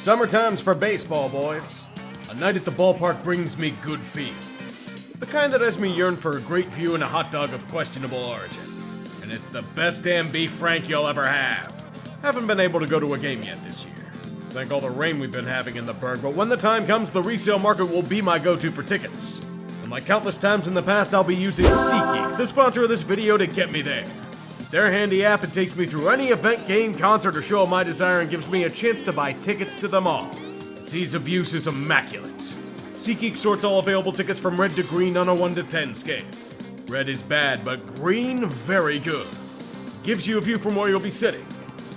Summertime's for baseball, boys. A night at the ballpark brings me good feel. The kind that has me yearn for a great view and a hot dog of questionable origin. And it's the best damn beef frank you'll ever have. Haven't been able to go to a game yet this year. Thank all the rain we've been having in the burg, but when the time comes, the resale market will be my go-to for tickets. And like countless times in the past, I'll be using SeatGeek, the sponsor of this video, to get me there. Their handy app, it takes me through any event, game, concert, or show of my desire and gives me a chance to buy tickets to them all. Its ease of use is immaculate. SeatGeek sorts all available tickets from red to green on a 1 to 10 scale. Red is bad, but green, very good. Gives you a view from where you'll be sitting.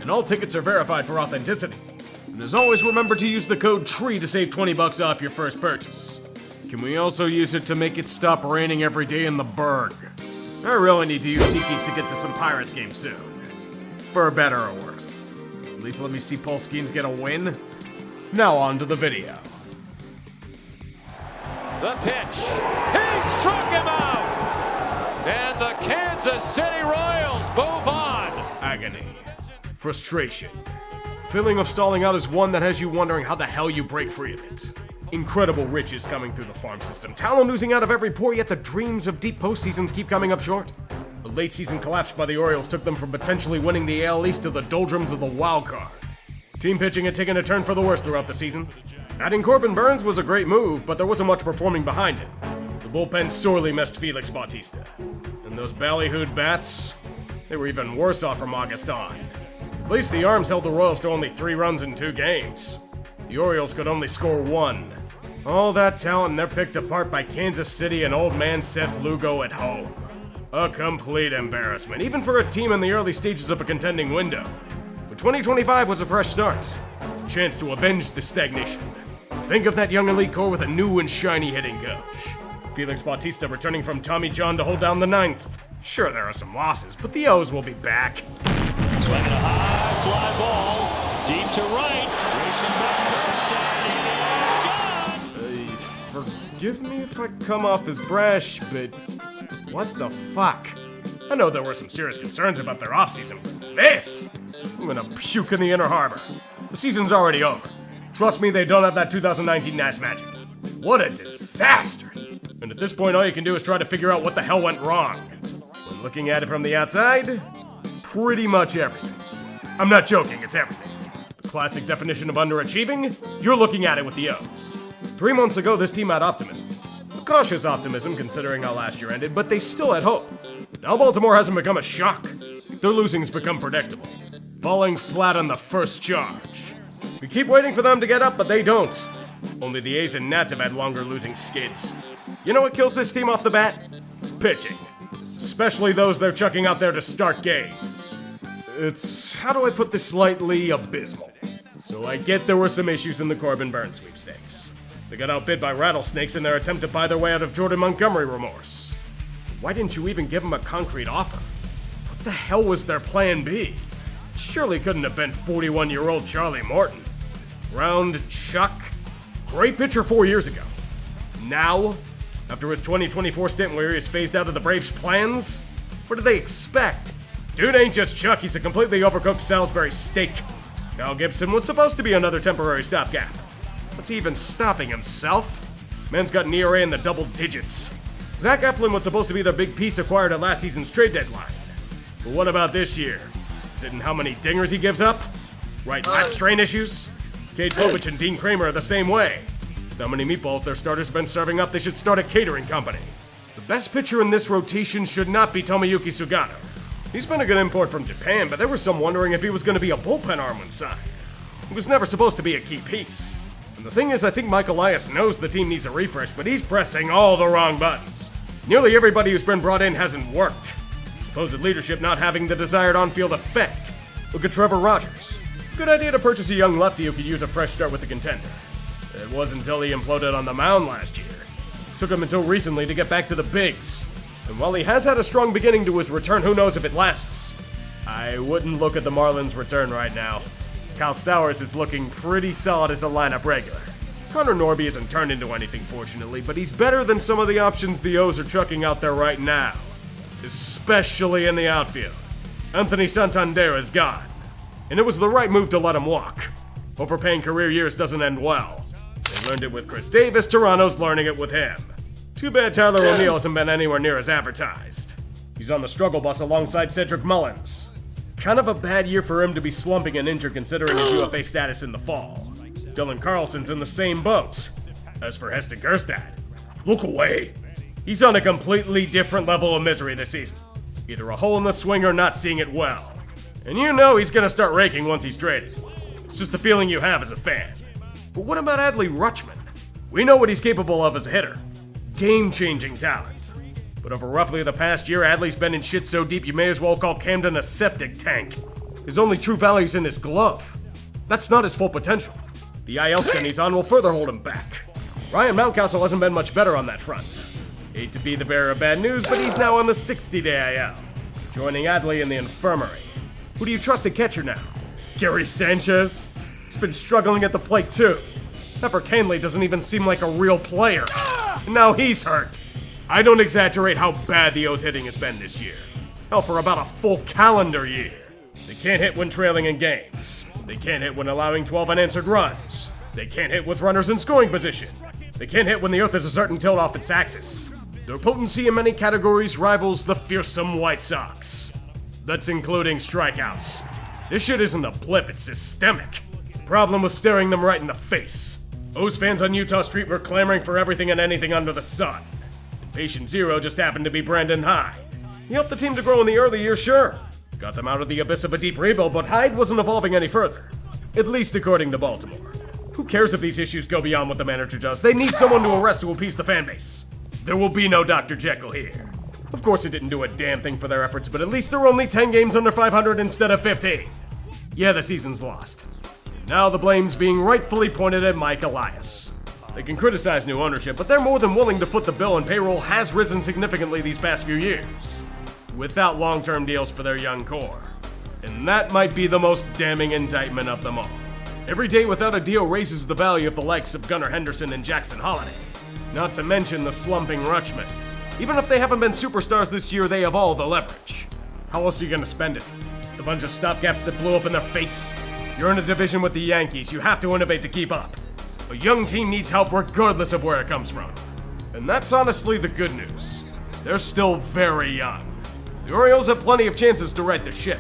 And all tickets are verified for authenticity. And as always, remember to use the code TREE to save $20 off your first purchase. Can we also use it to make it stop raining every day in the burg? I really need to use SeatGeek to get to some Pirates games soon. For better or worse. At least let me see Paul Skeens get a win. Now on to the video. The pitch. He struck him out! And the Kansas City Royals move on. Agony. Frustration. Feeling of stalling out is one that has you wondering how the hell you break free of it. Incredible riches coming through the farm system. Talent oozing out of every pore, yet the dreams of deep postseasons keep coming up short. The late season collapse by the Orioles took them from potentially winning the AL East to the doldrums of the wild card. Team pitching had taken a turn for the worse throughout the season. Adding Corbin Burnes was a great move, but there wasn't much performing behind it. The bullpen sorely missed Felix Bautista. And those ballyhooed bats, they were even worse off from August on. At least the arms held the Royals to only 3 runs in 2 games. The Orioles could only score 1. All that talent and they're picked apart by Kansas City and old man Seth Lugo at home. A complete embarrassment, even for a team in the early stages of a contending window. But 2025 was a fresh start. A chance to avenge the stagnation. Think of that young elite core with a new and shiny hitting coach. Felix Bautista returning from Tommy John to hold down the 9th. Sure, there are some losses, but the O's will be back. Swinging a high fly ball, deep to right, racing back Kirsten, he's gone! Forgive me if I come off as brash, but what the fuck? I know there were some serious concerns about their offseason, but this? I'm gonna puke in the Inner Harbor. The season's already over. Trust me, they don't have that 2019 Nats magic. What a disaster! And at this point, all you can do is try to figure out what the hell went wrong. When looking at it from the outside, pretty much everything. I'm not joking, it's everything. The classic definition of underachieving, you're looking at it with the O's. 3 months ago, this team had optimism. A cautious optimism considering how last year ended, but they still had hope. Now Baltimore hasn't become a shock. Their losing's become predictable. Falling flat on the first charge. We keep waiting for them to get up, but they don't. Only the A's and Nats have had longer losing skids. You know what kills this team off the bat? Pitching. Especially those they're chucking out there to start games. It's, how do I put this lightly, abysmal. So I get there were some issues in the Corbin Burnes sweepstakes. They got outbid by rattlesnakes in their attempt to buy their way out of Jordan Montgomery remorse. Why didn't you even give them a concrete offer? What the hell was their plan B? It surely couldn't have been 41-year-old Charlie Morton. Round Chuck. Great pitcher 4 years ago. Now, after his 2024 stint where he was phased out of the Braves' plans? What do they expect? Dude ain't just Chuck, he's a completely overcooked Salisbury steak. Kyle Gibson was supposed to be another temporary stopgap. What's he even stopping himself? Man's got an ERA in the double digits. Zach Eflin was supposed to be the big piece acquired at last season's trade deadline. But what about this year? Is it in how many dingers he gives up? Right lat strain issues? Cade Povich and Dean Kramer are the same way. With how many meatballs their starters have been serving up, they should start a catering company. The best pitcher in this rotation should not be Tomoyuki Sugano. He's been a good import from Japan, but there was some wondering if he was going to be a bullpen arm when signed. He was never supposed to be a key piece. And the thing is, I think Mike Elias knows the team needs a refresh, but he's pressing all the wrong buttons. Nearly everybody who's been brought in hasn't worked. Supposed leadership not having the desired on-field effect. Look at Trevor Rogers. Good idea to purchase a young lefty who could use a fresh start with the contender. It wasn't until he imploded on the mound last year. It took him until recently to get back to the bigs. And while he has had a strong beginning to his return, who knows if it lasts. I wouldn't look at the Marlins' return right now. Kyle Stowers is looking pretty solid as a lineup regular. Connor Norby hasn't turned into anything, fortunately, but he's better than some of the options the O's are chucking out there right now. Especially in the outfield. Anthony Santander is gone. And it was the right move to let him walk. Overpaying career years doesn't end well. They learned it with Chris Davis, Toronto's learning it with him. Too bad Tyler O'Neill hasn't been anywhere near as advertised. He's on the struggle bus alongside Cedric Mullins. Kind of a bad year for him to be slumping and injured considering his UFA status in the fall. Dylan Carlson's in the same boat. As for Heston Kjerstad, look away. He's on a completely different level of misery this season. Either a hole in the swing or not seeing it well. And you know he's gonna start raking once he's traded. It's just a feeling you have as a fan. But what about Adley Rutschman? We know what he's capable of as a hitter. Game-changing talent. But over roughly the past year, Adley's been in shit so deep you may as well call Camden a septic tank. His only true value's in his glove. That's not his full potential. The IL stint he's on will further hold him back. Ryan Mountcastle hasn't been much better on that front. Hate to be the bearer of bad news, but he's now on the 60-day IL, joining Adley in the infirmary. Who do you trust at catcher now? Gary Sanchez? He's been struggling at the plate too. Pepper Canley doesn't even seem like a real player. And now he's hurt. I don't exaggerate how bad the O's hitting has been this year. Hell, for about a full calendar year. They can't hit when trailing in games. They can't hit when allowing 12 unanswered runs. They can't hit with runners in scoring position. They can't hit when the earth is a certain tilt off its axis. Their potency in many categories rivals the fearsome White Sox. That's including strikeouts. This shit isn't a blip, it's systemic. The problem was staring them right in the face. O's fans on Utah Street were clamoring for everything and anything under the sun. And patient zero just happened to be Brandon Hyde. He helped the team to grow in the early years, sure. Got them out of the abyss of a deep rebuild, but Hyde wasn't evolving any further. At least according to Baltimore. Who cares if these issues go beyond what the manager does? They need someone to arrest to appease the fan base. There will be no Dr. Jekyll here. Of course it didn't do a damn thing for their efforts, but at least they're only 10 games under 500 instead of 15. Yeah, the season's lost. Now the blame's being rightfully pointed at Mike Elias. They can criticize new ownership, but they're more than willing to foot the bill, and payroll has risen significantly these past few years. Without long-term deals for their young core. And that might be the most damning indictment of them all. Every day without a deal raises the value of the likes of Gunnar Henderson and Jackson Holliday. Not to mention the slumping Rutschman. Even if they haven't been superstars this year, they have all the leverage. How else are you gonna spend it? The bunch of stopgaps that blew up in their face? You're in a division with the Yankees, you have to innovate to keep up. A young team needs help regardless of where it comes from. And that's honestly the good news. They're still very young. The Orioles have plenty of chances to right the ship.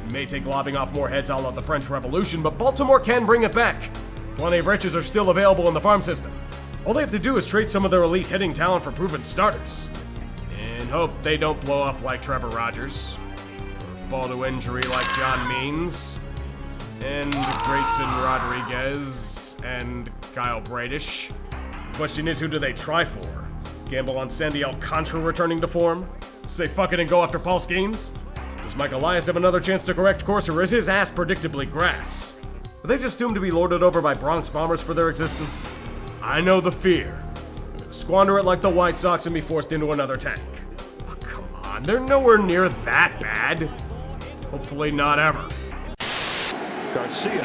It may take lobbing off more heads a la the French Revolution, but Baltimore can bring it back. Plenty of riches are still available in the farm system. All they have to do is trade some of their elite hitting talent for proven starters. And hope they don't blow up like Trevor Rogers. Or fall to injury like John Means. And Grayson Rodriguez. And Kyle Bradish. The question is, who do they try for? Gamble on Sandy Alcantara returning to form? Say fuck it and go after Paul Skeens? Does Mike Elias have another chance to correct course, or is his ass predictably grass? Are they just doomed to be lorded over by Bronx Bombers for their existence? I know the fear. Squander it like the White Sox and be forced into another tank. Oh, come on, they're nowhere near that bad. Hopefully not ever. Garcia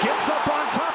gets up on top.